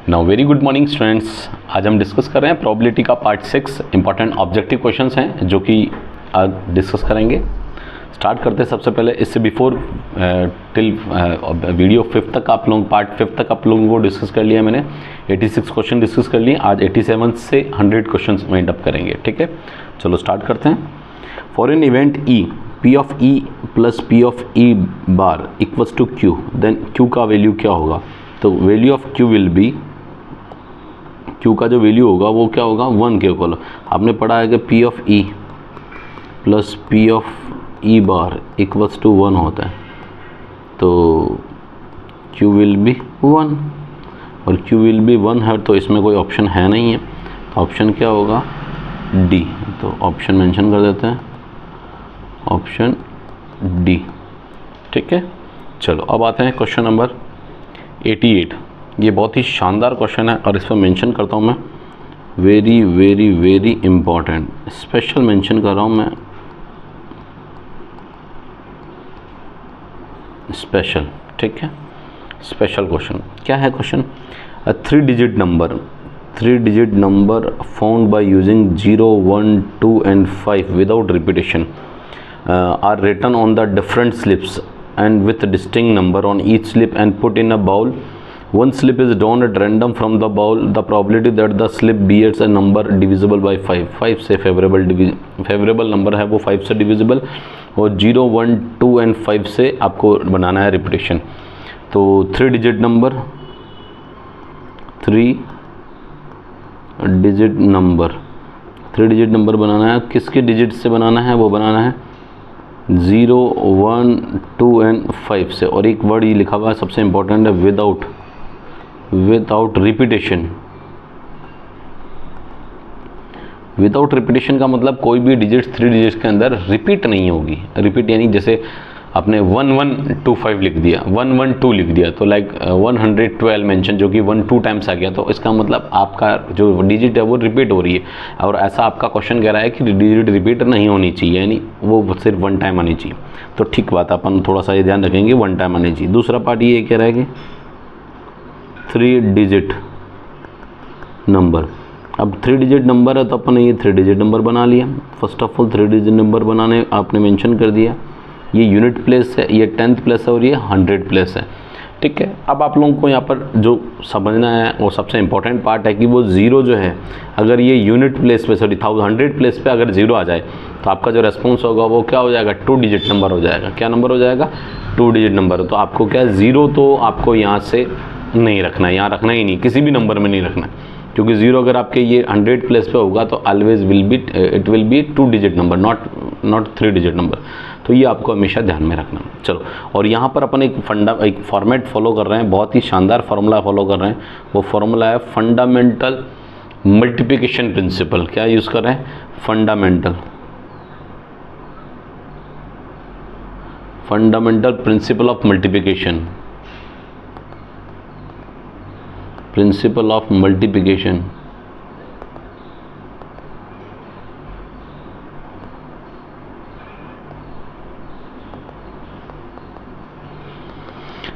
Now very good morning students. आज हम discuss कर रहे हैं प्रोबेबिलिटी का पार्ट 6। इंपॉर्टेंट ऑब्जेक्टिव क्वेश्चंस हैं जो कि आज डिस्कस करेंगे। स्टार्ट करते हैं। सबसे पहले इससे बिफोर टिल वीडियो 5 तक आप लोग पार्ट 5 तक आप लोगों को डिस्कस कर लिया मैंने। 86 क्वेश्चन डिस्कस कर लिए। आज 87 से 100 क्वेश्चन वाइंड अप करेंगे। ठीक है, चलो स्टार्ट करते हैं। For an event E P of E plus P of E bar equals to Q, then Q का वैल्यू क्या होगा? तो value of Q will be, Q का जो वैल्यू होगा वो क्या होगा? 1 के इक्वल। आपने पढ़ा है कि P of E plus P of E bar equals to 1 होता है, तो Q विल बी 1 और Q विल बी 1 है, तो इसमें कोई ऑप्शन है नहीं है। ऑप्शन क्या होगा? D। तो ऑप्शन मेंशन कर देते हैं, ऑप्शन D। ठीक है, चलो अब आते हैं क्वेश्चन नंबर 88। ये बहुत ही शानदार क्वेश्चन है और इस पर मेंशन करता हूँ मैं, very very very important, special mention कर रहा हूँ मैं, स्पेशल। ठीक है, स्पेशल क्वेश्चन। क्या है question? A 3 digit number found by using 0, 1, 2 and 5 without repetition are written on the different slips and with distinct number on each slip and put in a bowl. One slip is drawn at random from the bowl. The probability that the slip bears a number divisible by 5 से favourable number है वो 5 से divisible, और 0, 1, 2 and 5 से आपको बनाना है repetition. तो 3 digit number बनाना है। किसके डिजिट से बनाना है? वो बनाना है 0, 1, 2 and 5 से। और एक वर्ड ये लिखा हुआ है सबसे इम्पोर्टेंट है, विदाउट रिपीटेशन। विदाउट रिपीटेशन का मतलब कोई भी डिजिट 3 डिजिट्स के अंदर रिपीट नहीं होगी। रिपीट यानी जैसे आपने 1125 लिख दिया, 112 लिख दिया, तो लाइक 112 मेंशन जो कि 12 टाइम्स आ गया, तो इसका मतलब आपका जो डिजिट है वो रिपीट हो रही है। और ऐसा आपका क्वेश्चन कह रहा है कि डिजिट रिपीट नहीं होनी चाहिए, यानी वो सिर्फ 1 टाइम आनी चाहिए। तो ठीक बात, अपन थोड़ा सा ये ध्यान रखेंगे, 1 टाइम आनी चाहिए। दूसरा पार्ट ये कह रहा है कि 3 डिजिट नंबर। अब 3 डिजिट नंबर है तो अपन ये 3 डिजिट नंबर बना लिया। First of all 3 digit number बनाने आपने मेंशन कर दिया, ये यूनिट प्लेस है, ये 10th प्लेस है और ये 100 प्लेस है। ठीक है, अब आप लोगों को यहाँ पर जो समझना है वो सबसे इम्पोर्टेंट पार्ट है कि वो 0 जो है, अगर ये यूनिट प्लेस पे 100 प्लेस पे अगर 0 आ जाए तो आपका जो रेस्पॉन्स होगा वो क्या हो जाएगा? 2 डिजिट नंबर हो जाएगा। क्या नंबर हो जाएगा? 2 डिजिट नंबर। तो आपको क्या, 0 तो आपको यहाँ से नहीं रखना है, यहाँ रखना ही नहीं, किसी भी नंबर में नहीं रखना है, क्योंकि 0 अगर आपके ये 100 प्लेस पे होगा तो always it will be 2 digit number, not 3 digit number. तो ये आपको हमेशा ध्यान में रखना। चलो, और यहाँ पर अपन एक फॉर्मेट फॉलो कर रहे हैं, बहुत ही शानदार फार्मूला फॉलो कर रहे हैं। वो फार्मूला है फंडामेंटल मल्टीप्लिकेशन प्रिंसिपल। क्या यूज़ कर रहे हैं? Fundamental principle of multiplication.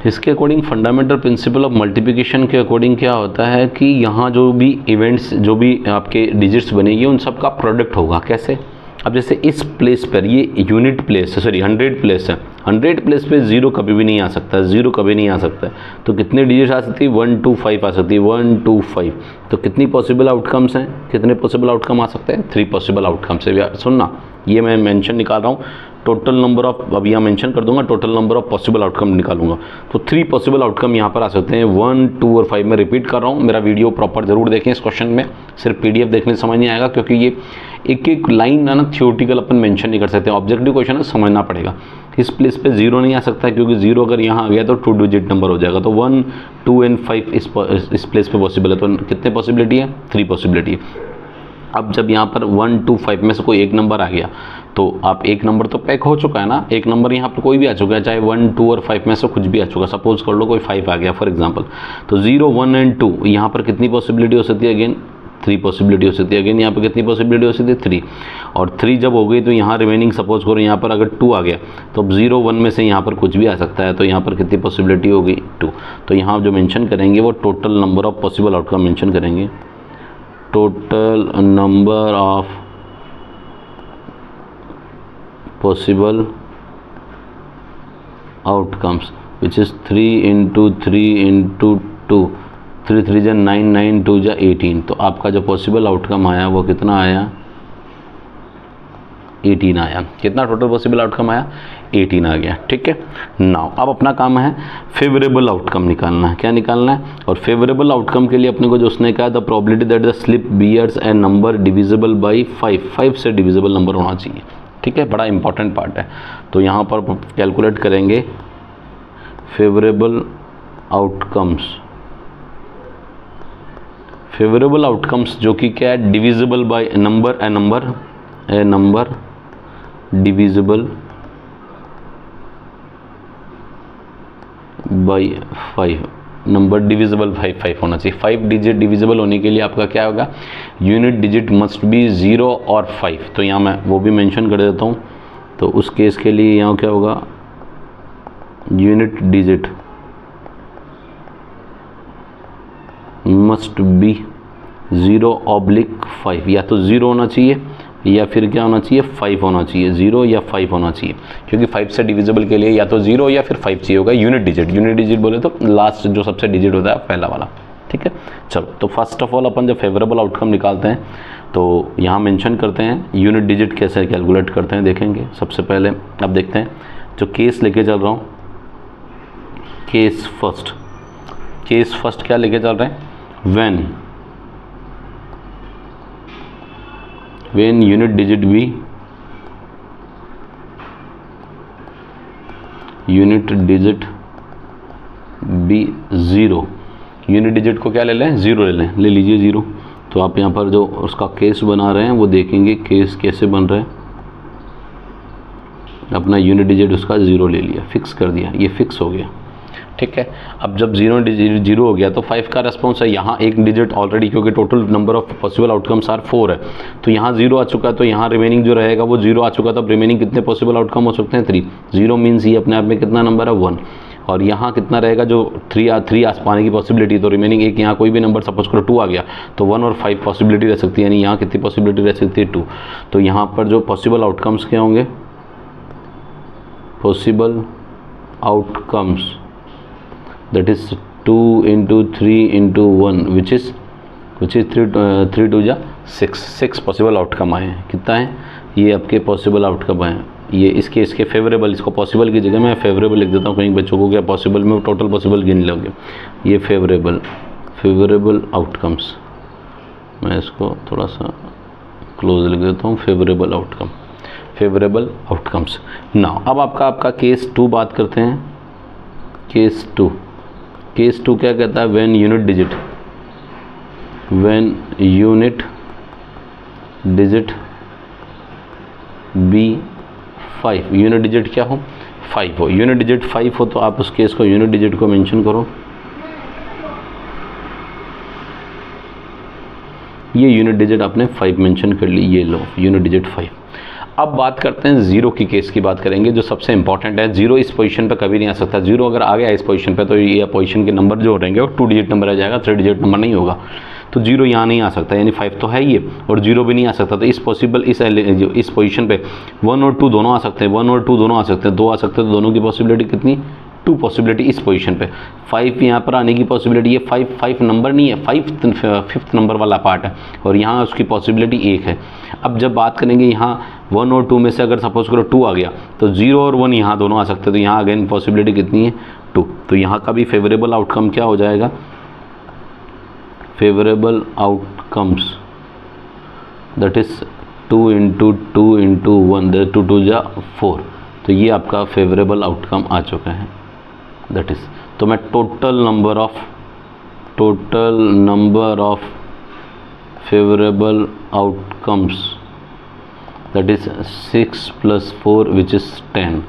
इसके according fundamental principle of multiplication के अकॉर्डिंग क्या होता है कि यहाँ जो भी इवेंट्स, जो भी आपके डिजिट्स बनेगी, उन सब का प्रोडक्ट होगा। कैसे? अब जैसे इस प्लेस पर ये यूनिट प्लेस है, 100 प्लेस है, 100 प्लेस पे 0 कभी भी नहीं आ सकता, 0 कभी नहीं आ सकता है। तो कितने डिजिट्स आ सकती है? 1, 2, 5 आ सकती है, 1, 2, 5। तो कितनी पॉसिबल आउटकम्स हैं? कितने पॉसिबल आउटकम आ सकते हैं? 3 पॉसिबल आउटकम्स है। सुनना, ये मैं मेंशन निकाल रहा हूँ, टोटल नंबर ऑफ, अब यहाँ मेंशन कर दूंगा, total number of possible outcome निकालूंगा। तो 3 पॉसिबल आउटकम यहाँ पर आ सकते हैं, 1, 2 और 5। मैं रिपीट कर रहा हूँ, मेरा वीडियो प्रॉपर जरूर देखें। इस क्वेश्चन में सिर्फ PDF देखने से समझ नहीं आएगा, क्योंकि ये एक लाइन है ना, थियोरटिकल अपन मेंशन नहीं कर सकते। ऑब्जेक्टिव क्वेश्चन है, समझना पड़ेगा। इस प्लेस पे 0 नहीं आ सकता, क्योंकि 0 अगर यहाँ आ गया तो 2 डिजिट नंबर हो जाएगा। तो 1, 2 and 5 इस प्लेस पे पॉसिबल है। तो कितने पॉसिबिलिटी है? 3 पॉसिबिलिटी है। अब जब यहाँ पर 1, 2, 5 में से कोई एक नंबर आ गया, तो आप एक नंबर तो पैक हो चुका है ना, एक नंबर यहाँ पर कोई भी आ चुका है, चाहे 1, 2 और 5 में से कुछ भी आ चुका। सपोज कर लो कोई 5 आ गया फॉर एग्जांपल, तो 0, 1 and 2 यहाँ पर कितनी पॉसिबिलिटी हो सकती है? अगेन 3 पॉसिबिलिटी हो सकती है। अगेन यहाँ पे कितनी पॉसिबिलिटी हो सकती है 3, और 3 जब हो गई तो यहाँ रिमेनिंग सपोज करो यहाँ पर अगर 2 आ गया तो अब 0 1 में से यहाँ पर कुछ भी आ सकता है, तो यहाँ पर कितनी पॉसिबिलिटी हो गई 2। तो यहाँ जो मेंशन करेंगे वो total number of possible outcome mention करेंगे, total number of possible outcomes which is 3 into 3 into 2, 3 3 जा 9, 9 2 जा 18। तो आपका जो पॉसिबल आउटकम आया वो कितना आया 18 आया। कितना टोटल पॉसिबल आउटकम आया 18 आ गया। ठीक है, नाउ अब अपना काम है फेवरेबल आउटकम निकालना है। क्या निकालना है? और फेवरेबल आउटकम के लिए अपने को जो उसने कहा the probability that the slip bears a number divisible by 5 से डिविजिबल नंबर होना चाहिए। ठीक है, बड़ा इंपॉर्टेंट पार्ट है। तो यहाँ पर कैलकुलेट करेंगे फेवरेबल आउटकम्स, फेवरेबल आउटकम्स जो कि क्या है divisible by number, A number divisible by 5, number divisible by 5 होना चाहिए। 5 डिजिट डिविजिबल होने के लिए आपका क्या होगा, यूनिट डिजिट मस्ट बी 0 और 5। तो यहाँ मैं वो भी मेंशन कर देता हूँ। तो उस केस के लिए यहाँ क्या होगा, यूनिट डिजिट मस्ट बी 0/5, या तो 0 होना चाहिए या फिर क्या होना चाहिए 5 होना चाहिए, 0 या 5 होना चाहिए, क्योंकि 5 से डिविजिबल के लिए या तो 0 या फिर 5 चाहिए होगा। यूनिट डिजिट बोले तो लास्ट जो सबसे डिजिट होता है पहला वाला। ठीक है, चलो तो फर्स्ट ऑफ ऑल अपन जब फेवरेबल आउटकम निकालते हैं तो यहाँ मेंशन करते हैं यूनिट डिजिट कैसे कैलकुलेट करते हैं, देखेंगे। सबसे पहले अब देखते हैं जो केस लेके चल रहा हूँ, केस फर्स्ट क्या लेके चल रहे हैं, when unit digit be 0, unit digit को क्या ले लें 0 ले लीजिए 0। तो आप यहाँ पर जो उसका केस बना रहे हैं वो देखेंगे केस कैसे बन रहा है। अपना यूनिट डिजिट उसका 0 ले लिया, फिक्स कर दिया, ये फिक्स हो गया। ठीक है, अब जब 0 हो गया तो 5 का रेस्पॉन्स है, यहाँ एक डिजिट ऑलरेडी, क्योंकि total number of possible outcomes are 4 है, तो यहाँ 0 आ चुका है, तो यहाँ रिमेनिंग जो रहेगा वो 0 आ चुका। तो अब रिमेनिंग कितने पॉसिबल आउटकम हो सकते हैं 3। 0 मीन्स ये अपने आप में कितना नंबर है 1, और यहाँ कितना रहेगा जो 3 आ पाने की पॉसिबिलिटी, तो रिमेनिंग एक यहाँ कोई भी नंबर सपोज करो 2 आ गया तो 1 और 5 पॉसिबिलिटी रह सकती है, यानी यहाँ कितनी पॉसिबिलिटी रह सकती है 2। तो यहाँ पर जो पॉसिबल आउटकम्स क्या होंगे, possible outcomes that is 2 into 3 into 1 which is 3 2 जा 6 पॉसिबल आउटकम आए हैं। कितना है ये आपके पॉसिबल आउटकम आए हैं। ये इसके फेवरेबल, इसको पॉसिबल की जगह मैं फेवरेबल लिख देता हूँ, कहीं बच्चों को क्या पॉसिबल में टोटल पॉसिबल गिन लोगे। ये फेवरेबल आउटकम्स, मैं इसको थोड़ा सा क्लोज लिख देता हूँ, फेवरेबल आउटकम्स। नाउ अब आपका केस 2 बात करते हैं। केस 2 क्या कहता है, when unit digit be 5, unit digit क्या हो 5 हो, यूनिट डिजिट 5 हो तो आप उस केस को यूनिट डिजिट को मेंशन करो। ये यूनिट डिजिट आपने 5 मेंशन कर ली, ये लो यूनिट डिजिट 5। अब बात करते हैं 0 की केस की बात करेंगे, जो सबसे इंपॉर्टेंट है। 0 इस पोजीशन पे कभी नहीं आ सकता। 0 अगर आ गया इस पोजीशन पे तो ये पोजीशन के नंबर जो रहेंगे वो 2 डिजिट नंबर आ जाएगा, 3 डिजिट नंबर नहीं होगा। तो 0 यहाँ नहीं आ सकता, यानी 5 तो है ये, और 0 भी नहीं आ सकता। तो इस पोजीशन पे 1 और 2 दोनों आ सकते हैं, 1 और 2 दोनों आ सकते हैं, 2 आ सकते हैं, तो दोनों की पॉसिबिलिटी कितनी 2 पॉसिबिलिटी इस पोजीशन पे। 5 यहाँ पर आने की पॉसिबिलिटी, ये 5 नंबर नहीं है, 5th नंबर वाला पार्ट है, और यहाँ उसकी पॉसिबिलिटी 1 है। अब जब बात करेंगे यहाँ 1 और 2 में से अगर सपोज करो 2 आ गया तो 0 और 1 यहाँ दोनों आ सकते हैं, तो यहाँ अगेन पॉसिबिलिटी कितनी है 2। तो यहाँ का भी फेवरेबल आउटकम क्या हो जाएगा, favourable outcomes that is 2 into 2 into 1, 2 2 जा 4। तो ये आपका फेवरेबल आउटकम आ चुका है, दैट इज। तो मैं total number of favourable outcomes that is 6 + 4 which is 10।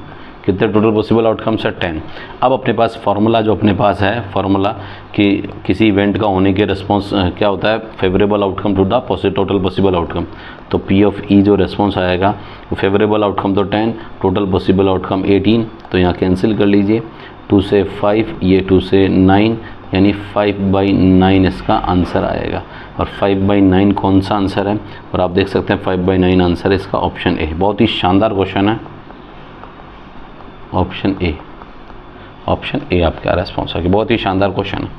कितने टोटल पॉसिबल आउटकम्स है 10। अब अपने पास फार्मूला जो अपने पास है, फार्मूला कि किसी इवेंट का होने के रिस्पॉन्स क्या होता है, favourable outcome to the total possible outcome. तो पी ऑफ ई जो रिस्पॉन्स आएगा वो फेवरेबल आउटकम तो 10, टोटल पॉसिबल आउटकम 18, तो यहाँ कैंसिल कर लीजिए, 2 से 5, ये 2 से 9, यानी 5/9 इसका आंसर आएगा। और 5/9 कौन सा आंसर है, और आप देख सकते हैं 5/9 आंसर इसका ऑप्शन ए। बहुत ही शानदार क्वेश्चन है, ऑप्शन ए, ऑप्शन ए आपका रेस्पॉन्स है, बहुत ही शानदार क्वेश्चन है।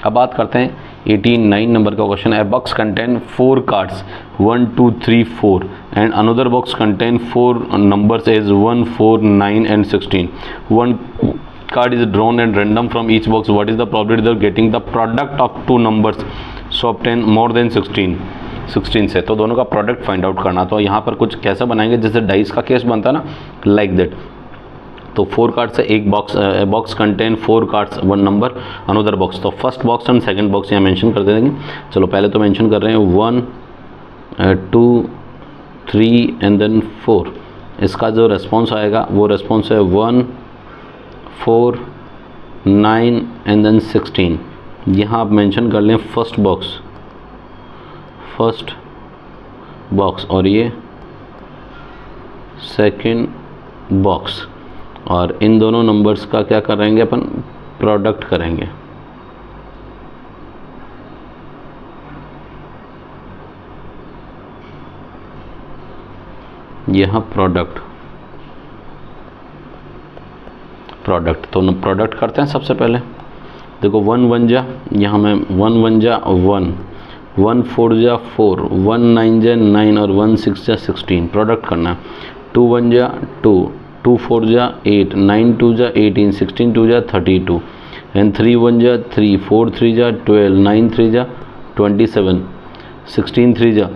अब बात करते हैं 89 नंबर का क्वेश्चन है। Box contain 4 cards 1 2 3 4 and another box contain 4 numbers as 1 4 9 and 16. One card is drawn and random from each box. What is the probability of getting the product of two numbers so obtain more than 16 से? तो दोनों का product find out करना। तो यहाँ पर कुछ कैसा बनाएंगे जैसे डाइस का केस बनता है ना, लाइक दैट। तो 4 कार्ड्स है, एक box contain 4 cards 1 number another box. तो first box and second box यहाँ मेंशन कर देंगे। चलो पहले तो मेंशन कर रहे हैं 1 2 3 एंड देन 4। इसका जो रेस्पॉन्स आएगा वो रेस्पॉन्स है 1 4 9 एंड देन 16। यहाँ आप मेंशन कर लें फर्स्ट बॉक्स और ये सेकंड बॉक्स, और इन दोनों नंबर्स का क्या करेंगे अपन, प्रोडक्ट करेंगे। यहाँ प्रोडक्ट तो प्रोडक्ट करते हैं सबसे पहले। देखो 1 1 जा, यहाँ में 1 1 जा 1, 1 4 जा 4, 1 9 जा 9 और 1 6 जा 16, प्रोडक्ट करना है। 2 1 जा 2, 2 4 जा 8, 9 2 जा 18, 16 2 जा 32 एंड 3 1 जा 3, 4 3 जा 12, 9 3 जा 27, 16 3 जा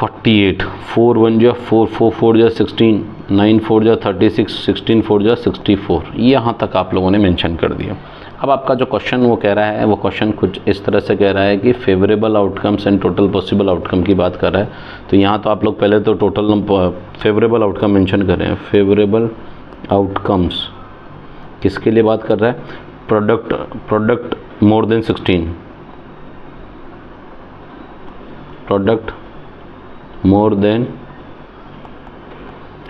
48, 4 1 जा 4, 4 4 जा 16, 9 4 जा 36, 16 4 जा 64। यहाँ तक आप लोगों ने मेंशन कर दिया। अब आपका जो क्वेश्चन वो कह रहा है, वो क्वेश्चन कुछ इस तरह से कह रहा है कि favourable outcomes and total possible outcome की बात कर रहा है। तो यहाँ तो आप लोग पहले तो टोटल फेवरेबल आउटकम मेंशन कर रहे हैं। फेवरेबल आउटकम्स किसके लिए बात कर रहा है, product more than 16, product more than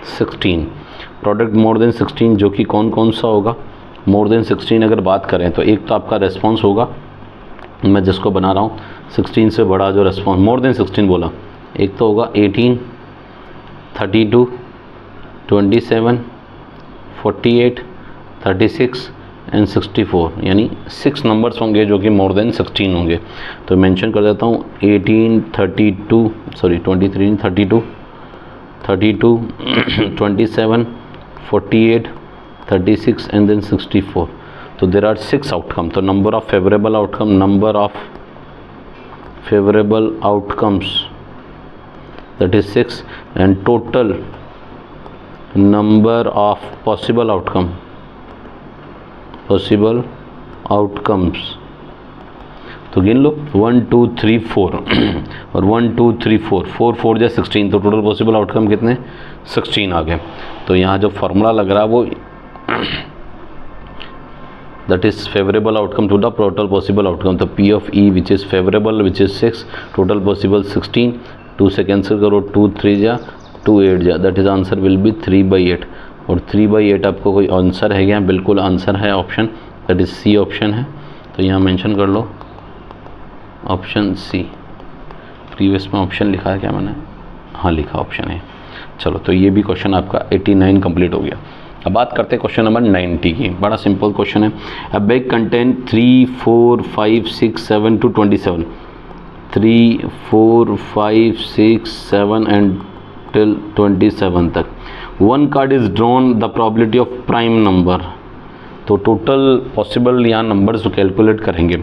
16, product more than 16 जो कि कौन सा होगा, मोर देन 16 अगर बात करें तो एक तो आपका रेस्पॉन्स होगा, मैं जिसको बना रहा हूँ 16 से बड़ा जो रेस्पॉन्स, मोर देन 16 बोला, एक तो होगा 18 32 27 48 36 एंड 64, यानी 6 नंबर्स होंगे जो कि मोर देन 16 होंगे। तो मेंशन कर देता हूँ 18 32 sorry 23 32 32 27 48 36 and then 64. So there are 6 outcomes. So number of favorable outcomes that is 6, and total number of possible outcomes तो गिन लो 1 2 3 4 और 1 2 3 4, 4 4 जा 16, तो टोटल पॉसिबल आउटकम कितने 16 आ गए। तो यहाँ जो फार्मूला लग रहा है वो that is favorable outcome to the total possible outcome। तो P of E which is favorable which is 6, total possible 16, 2 से कैंसिल करो, 2 3 जा 2 8 जा, that is answer will be 3/8। और 3/8 आपको कोई आंसर है क्या, बिल्कुल आंसर है option, that is C option है। तो यहाँ मेंशन कर लो ऑप्शन सी। प्रीवियस में ऑप्शन लिखा है क्या मैंने, हाँ लिखा ऑप्शन है। चलो तो ये भी क्वेश्चन आपका 89 कंप्लीट हो गया। अब बात करते हैं क्वेश्चन नंबर 90 की। बड़ा सिंपल क्वेश्चन है। अ bag contain 3 4 5 6 7 to 27, 3 4 5 6 7 and till 27 तक। One card is drawn, the probability of prime number. तो टोटल पॉसिबल यहाँ नंबर्स कैलकुलेट करेंगे।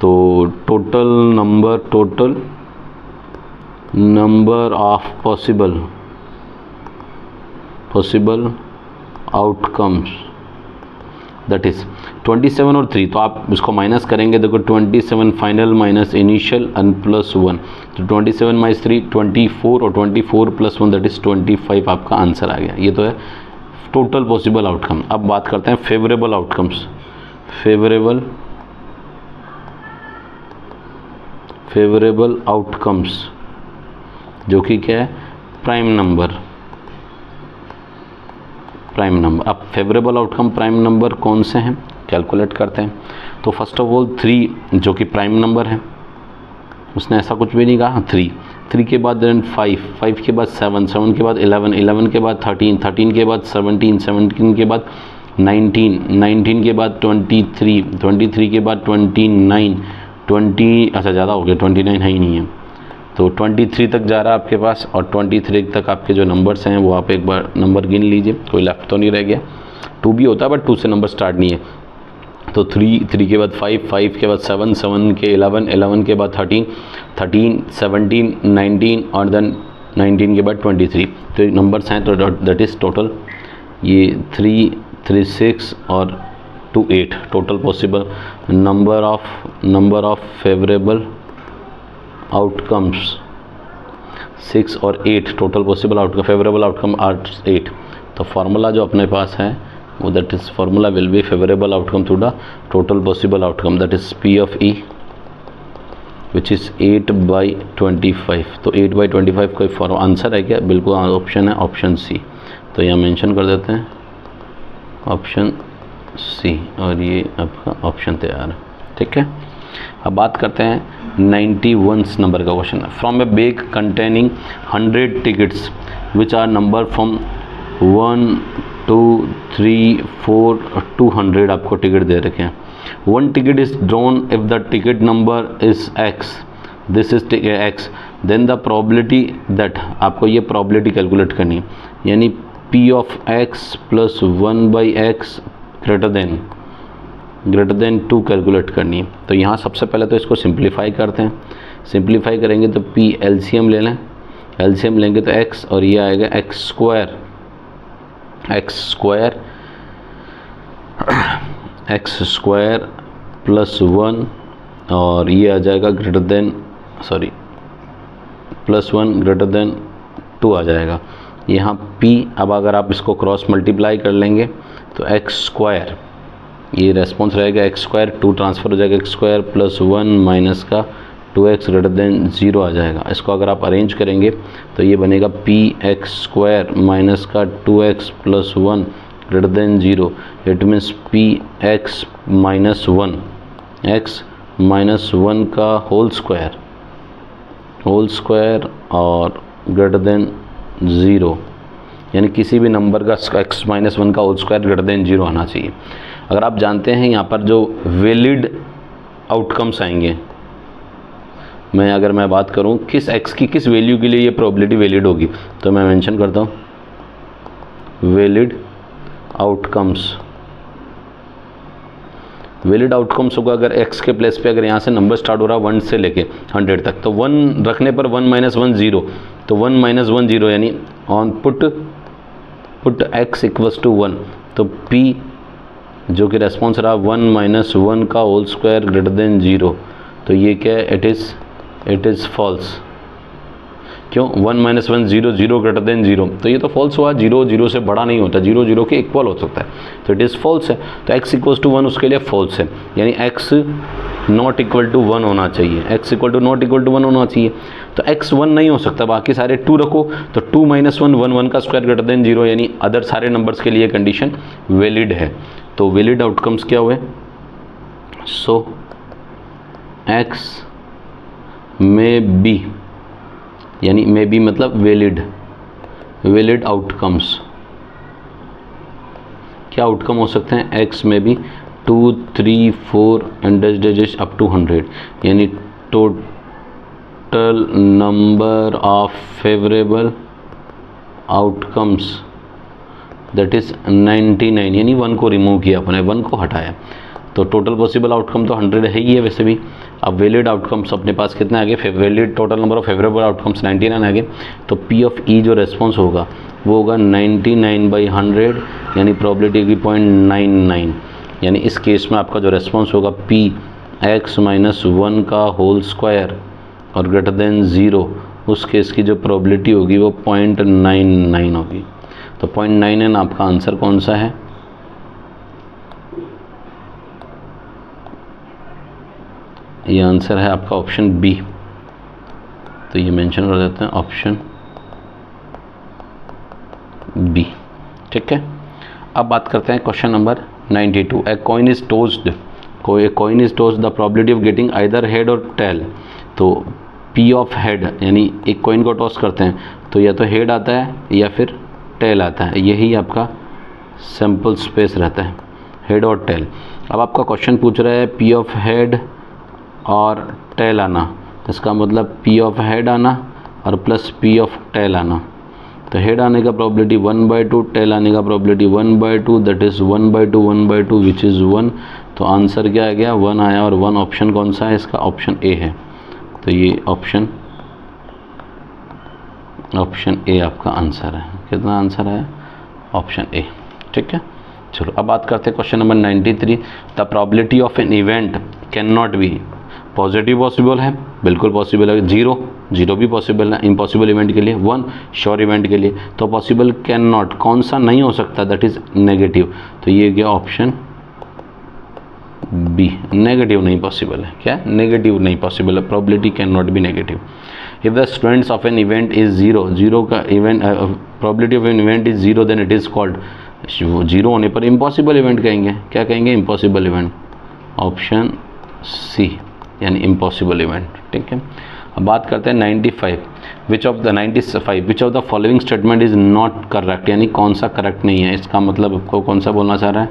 तो total number of possible outcomes that is 27 और 3, तो आप इसको माइनस करेंगे। देखो 27 final minus initial and plus 1, तो 27 माइनस 3 24 और 24 प्लस 1 दैट इज 25 आपका आंसर आ गया। ये तो है टोटल पॉसिबल आउटकम। अब बात करते हैं फेवरेबल आउटकम्स। फेवरेबल आउटकम्स जो कि क्या है, प्राइम नंबर। अब फेवरेबल आउटकम प्राइम नंबर कौन से हैं, कैलकुलेट करते हैं। तो फर्स्ट ऑफ ऑल 3 जो कि प्राइम नंबर है, उसने ऐसा कुछ भी नहीं कहा। 3 के बाद देन 5 के बाद 7 के बाद 11 के बाद 13 के बाद 17 के बाद 19 के बाद 23 के बाद 29 अच्छा ज़्यादा हो गया, 29 है ही नहीं है, तो 23 तक जा रहा है आपके पास। और 23 तक आपके जो नंबर्स हैं वो आप एक बार नंबर गिन लीजिए, कोई लेफ्ट तो नहीं रह गया। 2 भी होता है बट 2 से नंबर स्टार्ट नहीं है। तो 3 के बाद 5 के बाद 7 के 11 के बाद 13 17 19 और देन 19 के बाद 23। तो नंबर्स हैं, तो दैट इज़ टोटल ये 3 3 6 और 2 8 total possible number of favourable outcomes 6 और 8 total possible outcome, favourable outcome are 8। तो फार्मूला जो अपने पास है वो that is formula will be favourable outcome to the total possible outcome, that is P of E which is 8/25। तो 8/25 कोई for answer है क्या, बिल्कुल ऑप्शन है, ऑप्शन सी। तो यहाँ मेंशन कर देते हैं ऑप्शन सी, और ये आपका ऑप्शन तैयार है, ठीक है। अब बात करते हैं 91 नंबर का क्वेश्चन है। From a bag containing 100 tickets which are number from 1 2 3 4 200 आपको टिकट दे रखे हैं। 1 ticket is drawn if the ticket number is x, this is x, then the probability that, आपको ये प्रोबेबिलिटी कैलकुलेट करनी है, यानी P of x plus 1/x greater than 2 calculate करनी है। तो यहाँ सबसे पहले तो इसको सिंप्लीफाई करते हैं। सिंप्लीफाई करेंगे तो P LCM ले लें, LCM लेंगे तो x, और ये आएगा x स्क्वायर प्लस 1, और ये आ जाएगा प्लस 1 ग्रेटर देन 2 आ जाएगा। यहाँ P, अब अगर आप इसको क्रॉस मल्टीप्लाई कर लेंगे तो x स्क्वायर, ये रेस्पॉन्स रहेगा x स्क्वायर, 2 ट्रांसफ़र हो जाएगा x स्क्वायर प्लस 1 माइनस का 2x ग्रेटर देन 0 आ जाएगा। इसको अगर आप अरेंज करेंगे तो ये बनेगा px स्क्वायर माइनस का 2x plus 1 greater than 0, it means px minus 1 x minus 1 का होल स्क्वायर और ग्रेटर देन 0, यानी किसी भी नंबर का x माइनस 1 का होल स्क्वायर ग्रेटर देन 0 आना चाहिए। अगर आप जानते हैं यहाँ पर जो वैलिड आउटकम्स आएंगे, अगर मैं बात करूँ किस x की किस वैल्यू के लिए ये प्रोबेबिलिटी वैलिड होगी, तो मैं मेंशन करता हूँ वैलिड आउटकम्स होगा। अगर x के प्लेस पे अगर यहाँ से नंबर स्टार्ट हो रहा है 1 से लेके 100 तक, तो 1 रखने पर 1 माइनस 1 0, तो 1 माइनस 1 0, यानी on put x equals to 1, तो p जो कि रेस्पॉन्स रहा 1 माइनस 1 का होल स्क्वायर ग्रेटर देन 0, तो ये क्या है, इट इज़ फॉल्स। क्यों, 1 माइनस 1 0 0 ग्रेटर देन 0, तो ये तो फॉल्स हुआ। 0 0 से बड़ा नहीं होता, 0 0 के इक्वल हो सकता है, तो इट इज़ फॉल्स है। तो x इक्वल्स टू 1 उसके लिए फॉल्स है, यानी x नॉट इक्वल टू 1 होना चाहिए, x equal to not equal to 1 होना चाहिए। तो x 1 नहीं हो सकता, बाकी सारे 2 रखो, तो 2 माइनस 1 1 का स्क्वायर ग्रेटर देन 0, यानी अदर सारे नंबर्स के लिए कंडीशन वैलिड है। तो वैलिड आउटकम्स क्या हुए, सो x में बी, यानी मे बी मतलब वैलिड आउटकम्स क्या आउटकम हो सकते हैं, x में भी 2 3 4 एंड डैश अप टू 100, यानी total number of favourable outcomes that is 99, यानी 1 को रिमूव किया अपने, 1 को हटाया, तो टोटल पॉसिबल आउटकम तो 100 है ही है वैसे भी। अब वैलिड आउटकम्स अपने पास कितने आ गए, valid total number of favourable outcomes 99 आ गए, तो P ऑफ E जो रेस्पॉन्स होगा वो होगा 99/100, यानी प्रोबेबिलिटी होगी 0.99, यानी इस केस में आपका जो रेस्पॉन्स होगा P x माइनस 1 का होल स्क्वायर और ग्रेटर देन 0, उस केस की जो प्रोबेबिलिटी होगी वो 0.99 होगी। तो 0.9n आपका आंसर कौन सा है? ये आंसर है आपका ऑप्शन बी। तो ये मेंशन कर देते हैं ऑप्शन बी। ठीक है, अब बात करते हैं question number 92। A coin is tossed, कोई coin is tossed, the probability of getting either head और टेल। तो पी ऑफ हेड यानी एक कॉइन को टॉस करते हैं तो या तो हेड आता है या फिर टेल आता है, यही आपका सैंपल स्पेस रहता है, हेड और टेल। अब आपका क्वेश्चन पूछ रहा है पी ऑफ हेड और टेल आना, इसका मतलब पी ऑफ हेड आना और प्लस पी ऑफ टेल आना। तो हेड आने का प्रोबेबिलिटी 1/2, टेल आने का probability 1/2, that is 1/2 which is 1। तो आंसर क्या आ गया? 1 आया, और 1 ऑप्शन कौन सा है इसका? ऑप्शन ए है। तो ये ऑप्शन ए आपका आंसर है। कितना आंसर है? Option A. ठीक है, चलो अब बात करते हैं question number 93। The probability of an event can not B positive possible है, बिल्कुल पॉसिबल है, जीरो भी पॉसिबल है इम्पॉसिबल इवेंट के लिए, 1 श्योर इवेंट के लिए। तो पॉसिबल कैन नॉट कौन सा नहीं हो सकता? That is negative. तो ये गया ऑप्शन बी, नेगेटिव नहीं पॉसिबल है। क्या? नेगेटिव नहीं पॉसिबल है, probability can not be negative. If the students of an event is zero का event probability of an event is zero, then it is called, zero होने पर impossible event कहेंगे। क्या कहेंगे? Impossible event. ऑप्शन सी यानी impossible event. ठीक है, अब बात करते हैं 95। Which of the following statement is not correct, यानी कौन सा करेक्ट नहीं है। इसका मतलब आपको कौन सा बोलना चाह रहा है?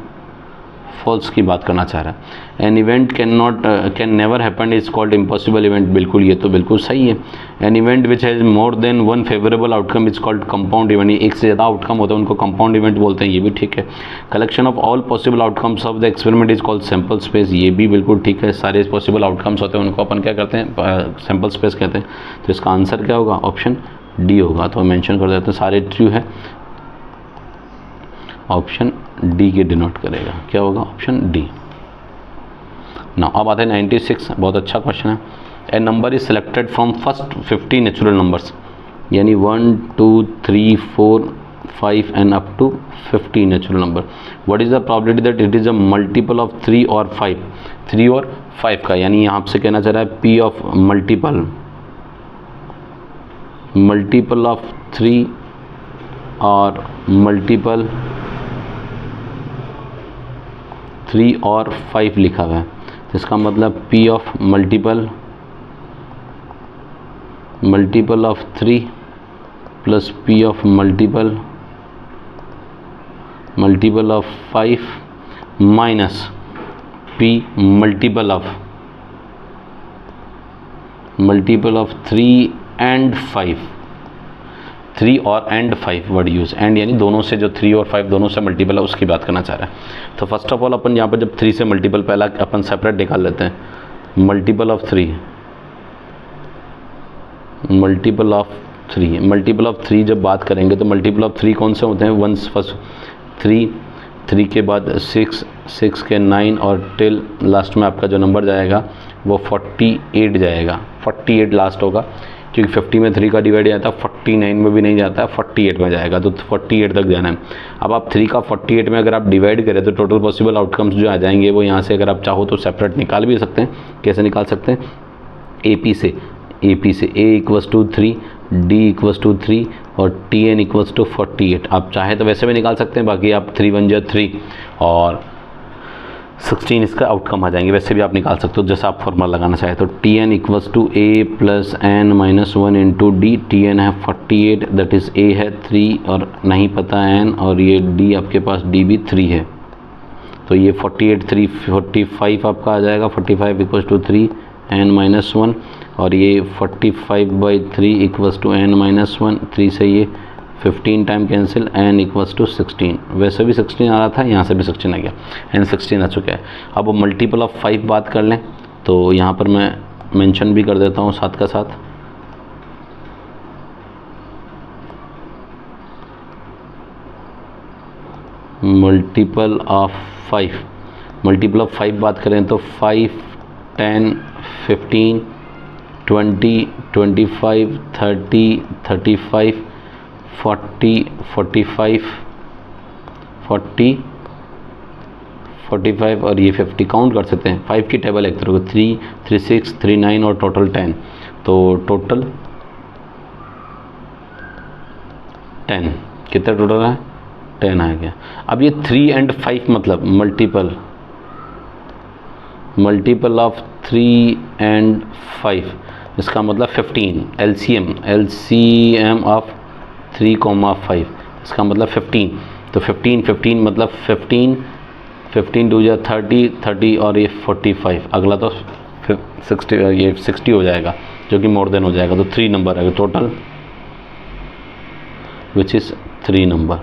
फॉल्स की बात करना चाह रहा है। An event can never happen is called impossible event, बिल्कुल ये तो बिल्कुल सही है। An event which has more than 1 favourable outcome is called compound event, एक से ज़्यादा आउटकम होता है उनको कंपाउंड इवेंट बोलते हैं, ये भी ठीक है। Collection of all possible outcomes of the experiment is called sample space, ये भी बिल्कुल ठीक है। सारे पॉसिबल आउटकम्स होते हैं उनको अपन क्या करते हैं? सैम्पल स्पेस कहते हैं। तो इसका आंसर क्या होगा? ऑप्शन डी होगा। तो मेंशन कर देते हैं सारे ट्रू है, ऑप्शन डी के डिनोट करेगा। क्या होगा? Option D. ना अब आते हैं 96, बहुत अच्छा क्वेश्चन है। A number is selected from first 50 natural numbers, यानी 1 2 3 4 5 and up to 50 natural number. What is the probability that it is a multiple of 3 और 5? 3 और 5 का, यानी यहाँ से कहना चाह रहा है पी ऑफ मल्टीपल ऑफ 3 और मल्टीपल 3 और 5 लिखा हुआ है। तो इसका मतलब P of multiple of 3 plus P of multiple of 5 minus P multiple of 3 and 5। 3 और एंड 5 वर्ड यूज़, एंड यानी दोनों से, जो 3 और 5 दोनों से मल्टीपल है उसकी बात करना चाह रहा है। तो फर्स्ट ऑफ ऑल अपन यहाँ पर जब 3 से मल्टीपल पहला अपन सेपरेट निकाल लेते हैं। मल्टीपल ऑफ 3 जब बात करेंगे तो मल्टीपल ऑफ 3 कौन से होते हैं? 1 फर्स्ट 3 के बाद 6 के 9 और टिल लास्ट में आपका जो नंबर जाएगा वो 48 जाएगा। 48 लास्ट होगा, क्योंकि 50 में 3 का डिवाइड जाता है, 49 में भी नहीं जाता है, 48 में जाएगा। तो 48 तक जाना है। अब आप 3 का 48 में अगर आप डिवाइड करें तो टोटल पॉसिबल आउटकम्स जो आ जाएंगे वो यहाँ से अगर आप चाहो तो सेपरेट निकाल भी सकते हैं। कैसे निकाल सकते हैं? AP से A = 3, D = 3 और TN = 48। आप चाहे तो वैसे भी निकाल सकते हैं, बाकी आप 3 1 जा 3 और 16 इसका आउटकम आ जाएंगे, वैसे भी आप निकाल सकते हो जैसा आप फॉर्मूला लगाना चाहे। तो TN = A + n - 1 × D। TN है 48, दैट इज़ A है 3 और नहीं पता n, और ये D आपके पास D भी 3 है। तो ये 48 3 45 आपका आ जाएगा। 45 = 3 n - 1 और ये 45/3 = n - 1। 3 से ये 15 टाइम कैंसिल, n = 16। वैसे भी 16 आ रहा था, यहाँ से भी 16 आ गया, n 16 आ चुका है। अब वो मल्टीपल ऑफ 5 बात कर लें तो यहाँ पर मैं मेंशन भी कर देता हूँ साथ का साथ। मल्टीपल ऑफ 5 बात करें तो 5 10 15 20 25 30 35 40, 45, 40, 45 और ये 50 काउंट कर सकते हैं। 5 की टेबल एक तरफ 3, 36, 39 और टोटल 10, तो टोटल 10, कितना टोटल है 10 आ गया। अब ये 3 एंड 5 मतलब मल्टीपल ऑफ 3 एंड 5, इसका मतलब 15, एलसीएम ऑफ 3, 5, इसका मतलब 15, तो 15 मतलब 15 टू जा 30 और ये 45, अगला तो 60, ये 60 हो जाएगा जो कि मोर देन हो जाएगा, तो 3 नंबर आएगा total which is 3 number,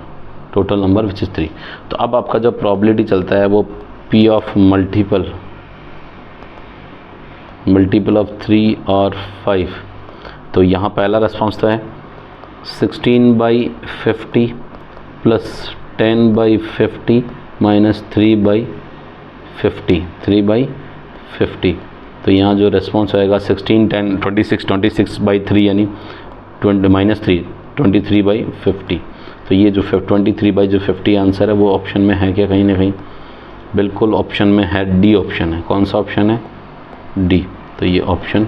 total number which is 3। तो अब आपका जो प्रोबेबिलिटी चलता है वो P ऑफ मल्टीपल ऑफ 3 और 5, तो यहाँ पहला रेस्पॉन्स तो है 16/50 प्लस 10/50 माइनस 3/50, तो यहाँ जो रेस्पॉन्स आएगा 16, 10, 26/3 यानी 20 - 3 23/50, तो ये जो 23/50 आंसर है वो ऑप्शन में है क्या, कहीं ना कहीं बिल्कुल ऑप्शन में है, डी ऑप्शन है। कौन सा ऑप्शन है, डी, तो ये ऑप्शन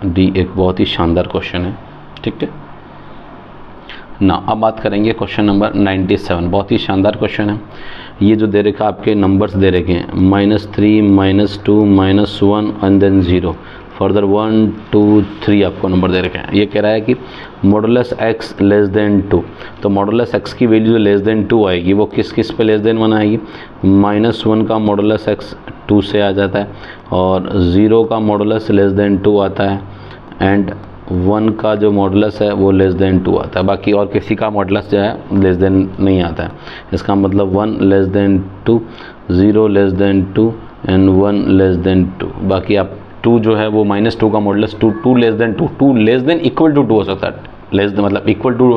डी एक बहुत ही शानदार क्वेश्चन है, ठीक है ना। अब बात करेंगे क्वेश्चन नंबर 97, बहुत ही शानदार क्वेश्चन है। ये जो दे रखा आपके नंबर्स दे रखे हैं -3, -2, -1 एंड देन 0, फर्दर 1, 2, 3 आपको नंबर दे रखे हैं। ये कह रहा है कि मॉडुलस x लेस देन 2, तो मॉडुलस x की वैल्यू जो लेस देन 2 आएगी वो किस पे लेस देन 1 आएगी, -1 का मॉडुलस x 2 से आ जाता है, और 0 का मॉडुलस लेस देन 2 आता है, एंड 1 का जो मॉडुलस है वो लेस देन 2 आता है, बाकी और किसी का मॉडुलस जो है लेस देन नहीं आता है। इसका मतलब 1 less than 2, 0 less than 2 and 1 less than 2, बाकी आप 2 जो है वो -2 का modulus 2 less than 2 less than equal to 2 हो सकता है, लेस देन मतलब इक्वल टू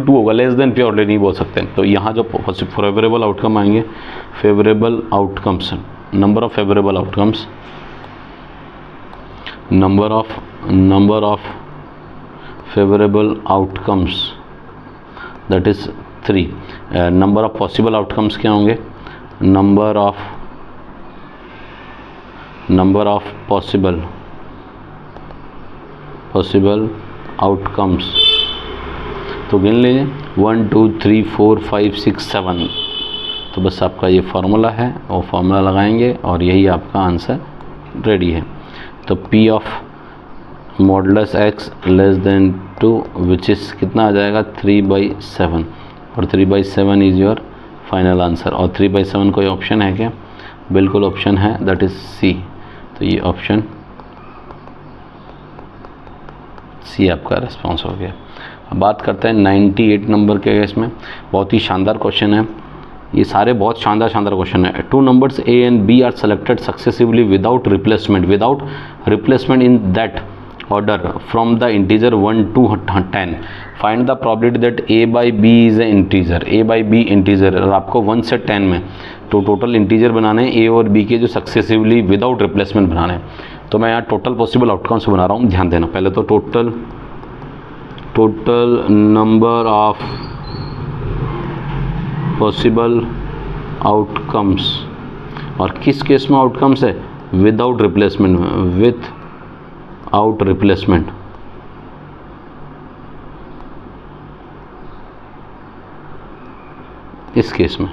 2 होगा, लेस देन प्योरली नहीं बोल सकते। तो यहाँ जो फेवरेबल आउटकम आएंगे, favourable outcomes, number of favourable outcomes, number of favorable outcomes, that is 3। number of possible outcomes क्या होंगे, number of possible outcomes, तो गिन लीजिए 1, 2, 3, 4, 5, 6, 7, तो बस आपका ये फार्मूला है और फार्मूला लगाएंगे और यही आपका आंसर रेडी है। तो P of modulus x less than 2 which is कितना आ जाएगा 3/7, और 3/7 इज़ योर फाइनल आंसर। और 3/7 कोई ऑप्शन है क्या, बिल्कुल ऑप्शन है, दैट इज़ C। तो ये ऑप्शन C आपका रिस्पॉन्स हो गया। अब बात करते हैं 98 नंबर के केस में, बहुत ही शानदार क्वेश्चन है, ये सारे बहुत शानदार क्वेश्चन है। 2 numbers A and B are selected successively without replacement in that order from the integer 1 to 10, find the probability that A by B is a integer, A by B integer, और आपको 1 से 10 में तो total integer बनाने हैं A और B के, जो सक्सेसिवली विदाउट रिप्लेसमेंट बनाने हैं। तो मैं यहाँ टोटल पॉसिबल आउटकम्स बना रहा हूँ, ध्यान देना। पहले तो total number of possible outcomes, और किस केस में आउटकम्स है, विदाउट रिप्लेसमेंट, विदाउट रिप्लेसमेंट। इस केस में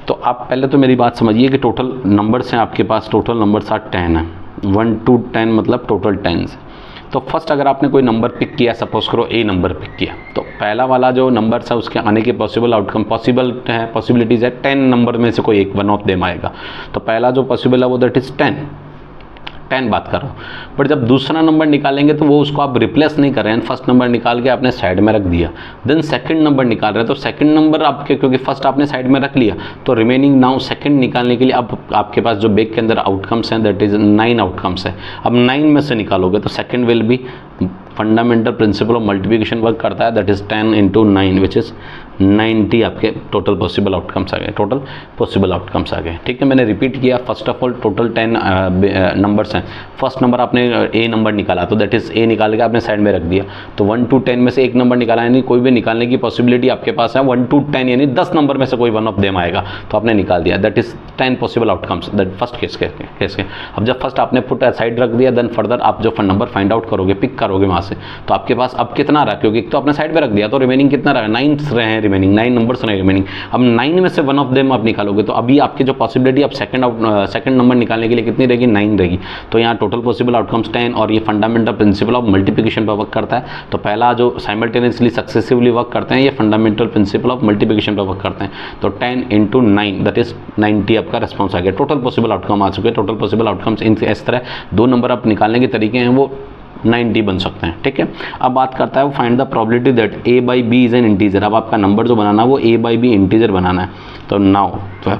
तो आप पहले तो मेरी बात समझिए कि टोटल नंबर्स हैं आपके पास, टोटल नंबर्स 10 हैं, 1 to 10 मतलब टोटल 10। तो फर्स्ट अगर आपने कोई नंबर पिक किया, सपोज करो A नंबर पिक किया, तो पहला वाला जो नंबर है उसके आने के पॉसिबिलिटीज़ है 10 नंबर में से कोई एक, वन ऑफ देम आएगा। तो पहला जो पॉसिबल है वो दैट इज़ 10 बात कर रहा हूँ। बट जब दूसरा नंबर निकालेंगे तो वो उसको आप रिप्लेस नहीं कर रहे हैं, फर्स्ट नंबर निकाल के आपने साइड में रख दिया, देन सेकंड नंबर निकाल रहे हैं, तो सेकंड नंबर आपके, क्योंकि फर्स्ट आपने साइड में रख लिया, तो रिमेनिंग नाउ सेकंड निकालने के लिए अब आपके पास जो बैग के अंदर आउटकम्स हैं दैट इज़ 9 आउटकम्स है। अब 9 में से निकालोगे तो second will be fundamental principle of multiplication work करता है, दैट इज 10 × 9 विच इज 90 आपके टोटल पॉसिबल आउटकम्स आ गए, टोटल पॉसिबल आउटकम्स आ गए। ठीक है, मैंने रिपीट किया। First of all total 10 numbers हैं। फर्स्ट नंबर आपने ए नंबर निकाला तो दैट इज ए निकाल के आपने साइड में रख दिया, तो 1 to 10 में से एक नंबर निकाला, यानी कोई भी निकालने की पॉसिबिलिटी आपके पास है 1 to 10, यानी 10 नंबर में से कोई वन ऑफ देम आएगा, तो आपने निकाल दिया, that is 10 possible outcomes, that first case के। अब जब फर्स्ट आपने पुट साइड रख दिया, देन फर्दर आप जो नंबर फाइंड आउट करोगे, पिक करोगे वहाँ से, तो आपके पास अब कितना रहा, क्योंकि एक तो आपने साइड में रख दिया, तो रिमेनिंग कितना रहा, 9 रहे हैं रिमेनिंग, 9 नंबर्स रहे रिमेनिंग। अब 9 में से वन ऑफ देम आप निकालोगे, तो अभी आपकी जो पॉसिबिलिटी आप सेकंड नंबर निकालने के लिए कितनी रहेगी, 9 रहेगी। तो यहाँ टोटल पॉसिबल आउटकम्स 10, और ये फंडामेंटल प्रिंसिपल ऑफ मल्टीप्लिकेशन पर वर्क करता है। तो पहला जो साइमल्टेनियसली सक्सेसिवली वर्क करते हैं, ये फंडामेंटल प्रिंसिपल ऑफ मल्टीप्लिकेशन पर वर्क करते हैं। तो 10 × 9 दैट इज 90 आपका रिस्पॉन्स आ गया। टोटल पॉसिबल आउटकम आ चुके हैं। टोटल पॉसिबल आउटकम्स इस तरह दो नंबर आप निकालने के तरीके हैं, वो 90 बन सकते हैं। ठीक है, अब बात करता है वो find the probability that a/b is an integer. अब आपका नंबर जो बनाना है वो a/b इंटीजर बनाना है। तो now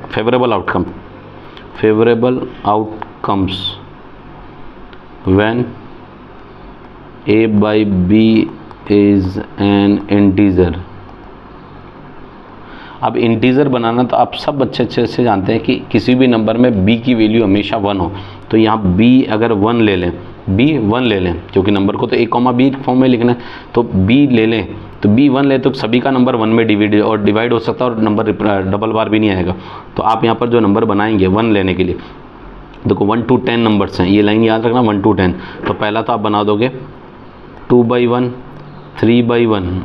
favourable outcomes when a/b is an integer. अब इंटीजर बनाना तो आप सब अच्छे से जानते हैं कि किसी भी नंबर में b की वैल्यू हमेशा 1 हो। तो यहाँ b अगर 1 ले लें, b 1 ले लें, क्योंकि नंबर को तो a, b फॉर्म में लिखना है, तो b ले लें, तो b 1 ले तो सभी का नंबर 1 में डिवाइड हो सकता है और नंबर डबल बार भी नहीं आएगा। तो आप यहाँ पर जो नंबर बनाएंगे 1 लेने के लिए, देखो 1 to 10 नंबर्स हैं, ये लाइन याद रखना 1 to 10। तो पहला तो आप बना दोगे 2/1, 3/1,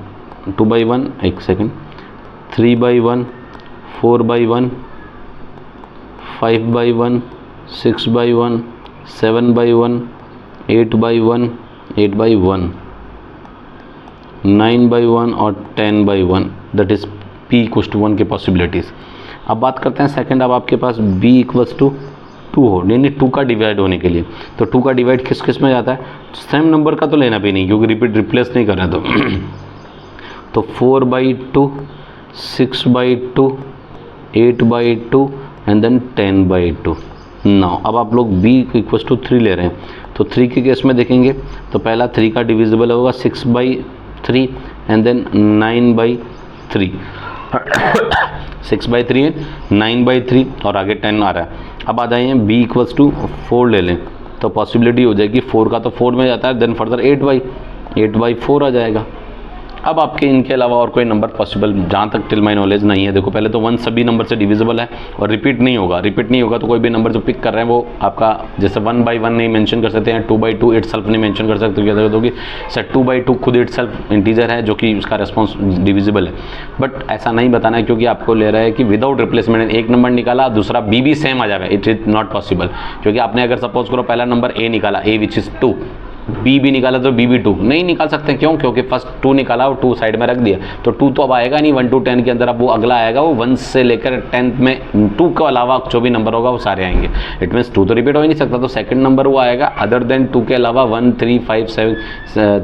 2/1, एक सेकेंड, 3/1, 4/1, 5/1, 6/1, 7/1, 8/1, 8/1, 9/1 और 10/1, दैट इज p = 1 के पॉसिबिलिटीज़। अब बात करते हैं सेकंड, अब आपके पास b = 2 हो, यानी 2 का डिवाइड होने के लिए। तो 2 का डिवाइड किस किस में जाता है, सेम नंबर का तो लेना भी नहीं, क्योंकि रिप्लेस नहीं कर रहे हैं। तो 4/2, 6/2, 8/2 एंड देन 10/2। नाउ अब आप लोग b = 3 ले रहे हैं, तो 3 के केस में देखेंगे तो पहला 3 का डिविजिबल होगा 6/3 एंड देन 9/3, 6/3 है, 9/3 और आगे 10 आ रहा है। अब आ जाइए b = 4 ले लें, तो पॉसिबिलिटी हो जाएगी 4 का तो 4 में जाता है, देन फर्दर 8/4 आ जाएगा। अब आपके इनके अलावा और कोई नंबर पॉसिबल जहाँ तक टिल माई नॉलेज नहीं है। देखो पहले तो 1 सभी नंबर से डिविजिबल है और रिपीट नहीं होगा, तो कोई भी नंबर जो पिक कर रहे हैं वो आपका, जैसे 1/1 नहीं मेंशन कर सकते हैं, 2/2 इटसेल्फ नहीं मेंशन कर सकते, क्या दोगे सर 2/2 खुद इटसेल्फ इंटीजर है जो कि उसका रेस्पॉन्स डिविजिबल है। बट ऐसा नहीं बताना है, क्योंकि आपको ले रहा है कि विदाउट रिप्लेसमेंट एक नंबर निकाला, दूसरा b भी सेम आ जाएगा, इट इज नॉट पॉसिबल। क्योंकि आपने अगर सपोज करो पहला नंबर a निकाला, a विच इज़ 2, b भी निकाला तो b भी 2 नहीं निकाल सकते। क्यों? क्योंकि फर्स्ट 2 निकाला और 2 साइड में रख दिया, तो 2 तो अब आएगा नहीं 1 to 10 के अंदर। अब वो अगला आएगा, वो 1 से लेकर 10 में 2 के अलावा जो भी नंबर होगा वो सारे आएंगे। इट मीन्स 2 तो रिपीट हो ही नहीं सकता, तो सेकंड नंबर वो आएगा अदर देन 2 के अलावा 1, 3, 5, 7,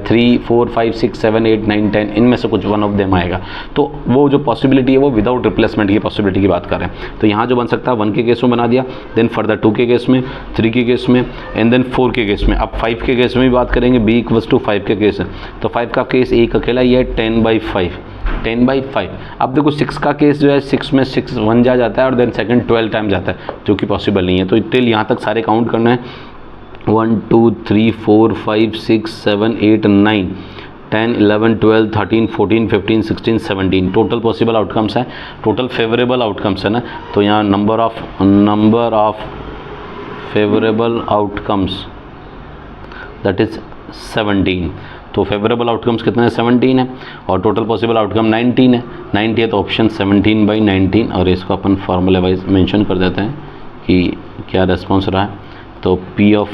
3, 4, 5, 6, 7, 8, 9, 10 इनमें से कुछ वन ऑफ देम आएगा। तो वो जो पॉसिबिलिटी है वो विदाउट रिप्लेसमेंट की पॉसिबिलिटी की बात कर रहे हैं। तो यहाँ जो बन सकता है 1 के केस में बना दिया, देन फर्दर 2 के केस में, 3 के केस में एंड देन 4 के केस में। अब 5 के केस में भी बात करेंगे, b = 5 के केस है, तो 5 का केस एक अकेला ये है 10/5। अब देखो 6 का केस जो है 6 में 6 1 जाता है और देन सेकंड 12 टाइम जाता है, जो कि पॉसिबल नहीं है। तो टिल यहाँ तक सारे काउंट करना है, 1 2 3 4 5 6 7 8 9 10 11 12 13 14 15 16 17 टोटल पॉसिबल आउटकम्स है, टोटल फेवरेबल आउटकम्स है ना। तो यहाँ number of favourable outcomes that is 17। तो फेवरेबल आउटकम्स कितने हैं, 17 है, और टोटल पॉसिबल आउटकम 19 है। 90 है तो ऑप्शन 17/19, और इसको अपन फार्मूला वाइज मेंशन कर देते हैं कि क्या रेस्पॉन्स रहा है। तो p of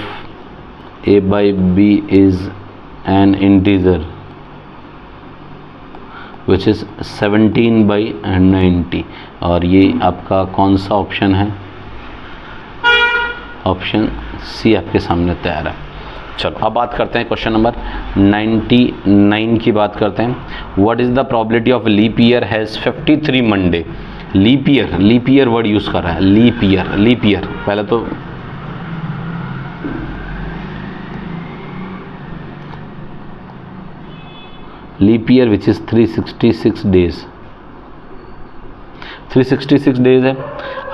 a/b is an integer which is 17/90, और ये आपका कौन सा ऑप्शन है, ऑप्शन सी आपके सामने तैयार है। चलो अब बात करते हैं क्वेश्चन नंबर 99 की बात करते हैं। What is the probability of leap year has 53 Monday. Leap year word use कर रहा है, लीप ईयर पहले तो leap year which is 366 days, 366 days है।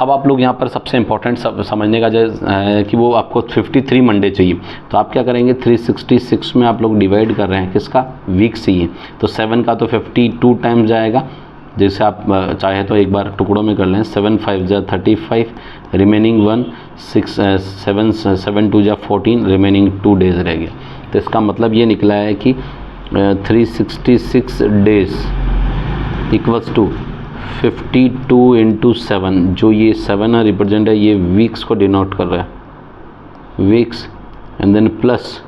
अब आप लोग यहाँ पर सबसे इम्पोर्टेंट समझने का है कि वो आपको 53 मंडे चाहिए, तो आप क्या करेंगे 366 में आप लोग डिवाइड कर रहे हैं किसका, वीक से ही, तो 7 का तो 52 टाइम्स जाएगा, जैसे आप चाहे तो एक बार टुकड़ों में कर लें, 7 5 जा 35, रिमेनिंग 1 6 7 7 2 जा 14, रिमेनिंग 2 डेज रह गया। तो इसका मतलब ये निकला है कि 366 डेज इक्वल्स टू 52 इंटू 7, जो ये 7 है रिप्रेजेंट है, ये वीक्स को डिनोट कर रहा है, वीक्स, एंड देन प्लस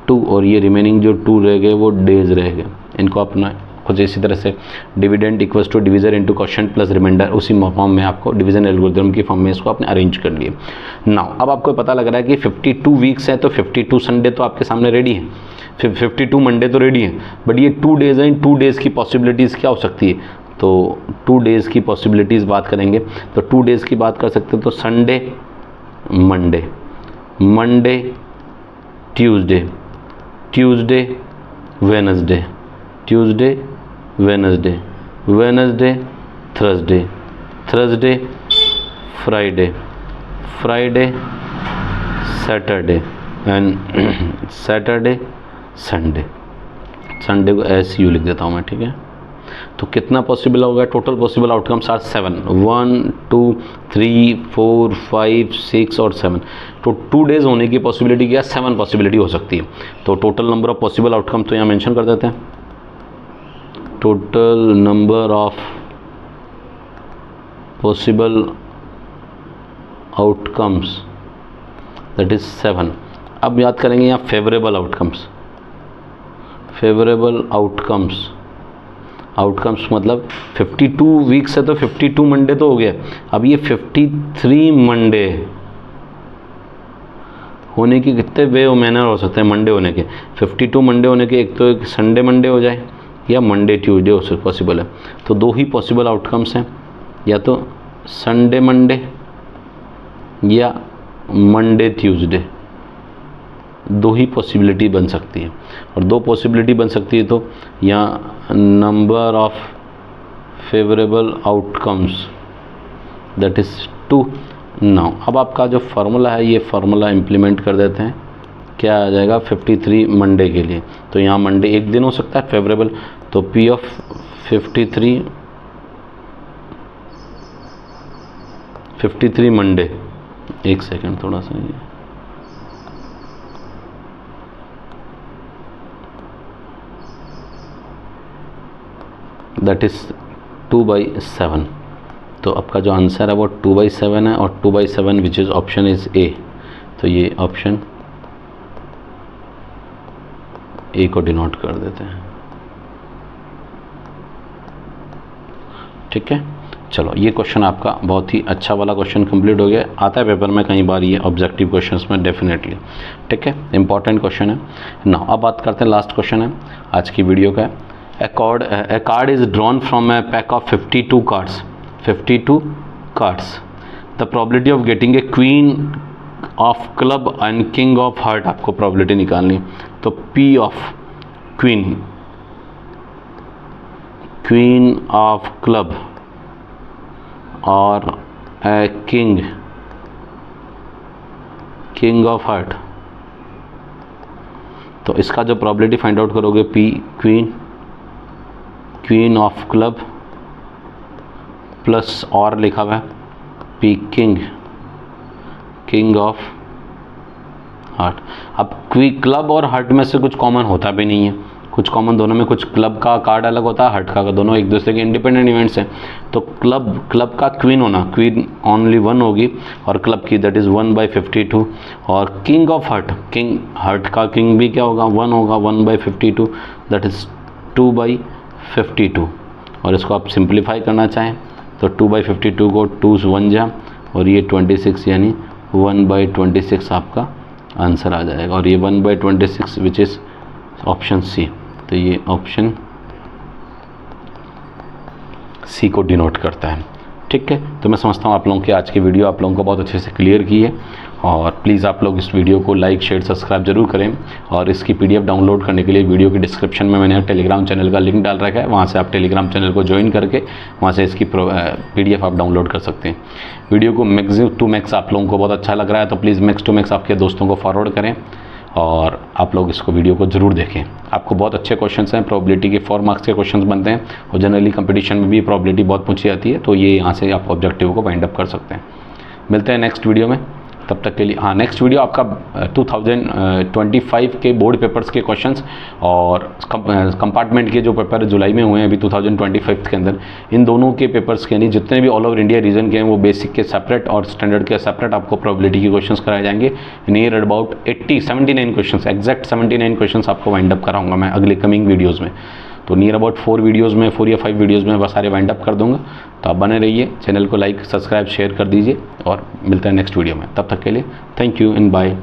2, और ये रिमेनिंग जो 2 रह गए वो डेज रह गए। इनको अपना कुछ इसी तरह से dividend equals to division into quotient plus remainder, उसी फॉर्म में आपको डिवीजन एल्गोरिथम की फॉर्म में इसको आपने अरेंज कर लिए। नाउ अब आपको पता लग रहा है कि 52 वीक्स है तो 52 संडे तो आपके सामने रेडी है, फिर 52 मंडे तो रेडी है, बट ये 2 डेज हैं, 2 डेज़ की पॉसिबिलिटीज़ क्या हो सकती है, तो 2 डेज़ की पॉसिबिलिटीज़ बात करेंगे, तो 2 डेज़ की बात कर सकते हैं, तो Sunday Monday, Monday Tuesday, Tuesday Wednesday, Tuesday Wednesday, Wednesday Thursday, Thursday Friday, Friday Saturday, and Saturday Sunday, Sunday को SU लिख देता हूँ मैं, ठीक है। तो कितना पॉसिबल होगा, टोटल पॉसिबल आउटकम्स आर 7, 1 2 3 4 5 6 और 7, तो 2 डेज होने की पॉसिबिलिटी क्या, 7 पॉसिबिलिटी हो सकती है। तो total number of possible outcome तो यहाँ मेंशन कर देते हैं, total number of possible outcomes that is 7। अब याद करेंगे यहाँ favourable outcomes, favourable outcomes, outcomes मतलब 52 वीक्स है तो 52 मंडे तो हो गया, अब ये 53 मंडे होने की कितने वे मैनर हो सकते हैं मंडे होने के, 52 मंडे होने के, एक तो एक संडे मंडे हो जाए या मंडे ट्यूसडे हो सकता पॉसिबल है, तो 2 ही पॉसिबल आउटकम्स हैं, या तो संडे मंडे या मंडे ट्यूसडे, 2 ही पॉसिबिलिटी बन सकती है, और 2 पॉसिबिलिटी बन सकती है तो यहाँ number of favourable outcomes that is 2। Now अब आपका जो फार्मूला है ये फार्मूला इम्प्लीमेंट कर देते हैं, क्या आ जाएगा 53 मंडे के लिए, तो यहाँ मंडे एक दिन हो सकता है फेवरेबल, तो P ऑफ 53 मंडे, एक सेकेंड थोड़ा सा ये दैट इज़ 2/7, तो आपका जो आंसर है वो 2/7 है, और 2/7 which is option is A, तो ये ऑप्शन A को डिनोट कर देते हैं, ठीक है। चलो ये क्वेश्चन आपका बहुत ही अच्छा वाला क्वेश्चन कंप्लीट हो गया, आता है पेपर में कई बार ये ऑब्जेक्टिव क्वेश्चंस में डेफिनेटली, ठीक है, इंपॉर्टेंट क्वेश्चन है ना। अब बात करते हैं, लास्ट क्वेश्चन है आज की वीडियो का, a card is drawn from a pack of 52 cards, 52 cards, the probability of getting a queen of club and king of heart आपको probability निकालनी, तो P of queen, queen of club और king, king of heart, तो इसका जो probability find out करोगे P queen, queen of club plus और लिखा हुआ है P king, king of heart. अब क्लब और हार्ट में से कुछ कॉमन होता भी नहीं है, कुछ कॉमन दोनों में, कुछ क्लब का कार्ड अलग होता है, हार्ट का, दोनों एक दूसरे के इंडिपेंडेंट इवेंट्स हैं, तो क्लब का क्वीन होना, क्वीन ओनली 1 होगी, और क्लब की दैट इज़ 1/52, और king of heart, king heart का किंग भी क्या होगा 1 होगा, 1/52 दैट इज़ 2/52, और इसको आप सिंप्लीफाई करना चाहें तो 2/52 को 2 1 जा, और ये 26 यानी 1/26 आपका आंसर आ जाएगा, और ये 1/26 विच इज़ ऑप्शन सी, तो ये ऑप्शन सी को डिनोट करता है। ठीक है, तो मैं समझता हूँ आप लोगों की आज की वीडियो आप लोगों को बहुत अच्छे से क्लियर की है। और प्लीज़ आप लोग इस वीडियो को लाइक शेयर सब्सक्राइब जरूर करें। और इसकी PDF डाउनलोड करने के लिए वीडियो की डिस्क्रिप्शन में मैंने टेलीग्राम चैनल का लिंक डाल रखा है, वहाँ से आप टेलीग्राम चैनल को ज्वाइन करके वहाँ से इसकी PDF आप डाउनलोड कर सकते हैं। वीडियो को मैक्सिमम टू मैक्स आप लोगों को बहुत अच्छा लग रहा है तो प्लीज़ मैक्स टू मैक्स आपके दोस्तों को फॉरवर्ड करें और आप लोग इसको वीडियो को ज़रूर देखें। आपको बहुत अच्छे क्वेश्चंस हैं, प्रोबेबिलिटी के 4 मार्क्स के क्वेश्चंस बनते हैं और जनरली कंपटीशन में भी प्रोबेबिलिटी बहुत पूछी जाती है, तो ये यहाँ से आप ऑब्जेक्टिव को वाइंड अप कर सकते हैं। मिलते हैं नेक्स्ट वीडियो में, तब तक के लिए। हाँ, नेक्स्ट वीडियो आपका 2025 के बोर्ड पेपर्स के क्वेश्चंस और कंपार्टमेंट के जो पेपर जुलाई में हुए हैं अभी 2025 के अंदर, इन दोनों के पेपर्स के यानी जितने भी ऑल ओवर इंडिया रीजन के हैं वो बेसिक के सेपरेट और स्टैंडर्ड के सेपरेट आपको प्रोबेबिलिटी के क्वेश्चंस कराए जाएंगे। Near about 79 questions, exact 79 questions आपको वाइंड अप कराऊंगा मैं अगले कमिंग वीडियोज़ में। तो नियर अबाउट 4 वीडियोज़ में 4 या 5 वीडियोज़ में बस सारे वाइंड अप कर दूंगा। तो आप बने रहिए, चैनल को लाइक सब्सक्राइब शेयर कर दीजिए और मिलते हैं नेक्स्ट वीडियो में। तब तक के लिए थैंक यू एंड बाय।